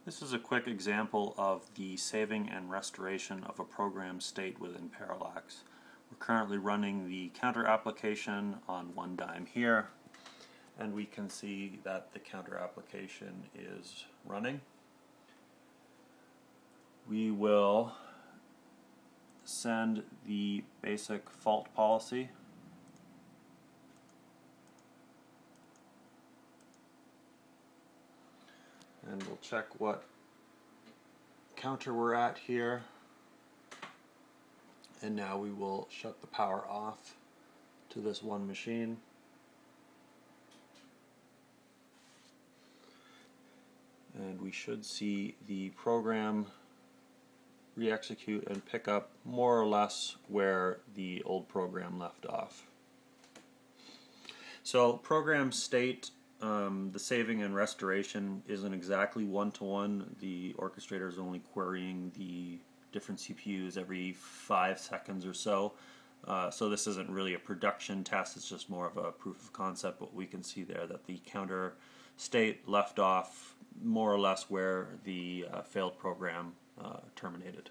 This is a quick example of the saving and restoration of a program state within Parallax. We're currently running the counter application on one dime here, and we can see that the counter application is running. We will send the basic fault policy . And we'll check what counter we're at here. And now we will shut the power off to this one machine. And we should see the program re-execute and pick up more or less where the old program left off. So program state, the saving and restoration isn't exactly one-to-one. The orchestrator is only querying the different CPUs every 5 seconds or so. So this isn't really a production test, it's just more of a proof of concept. But we can see there that the counter state left off more or less where the failed program terminated.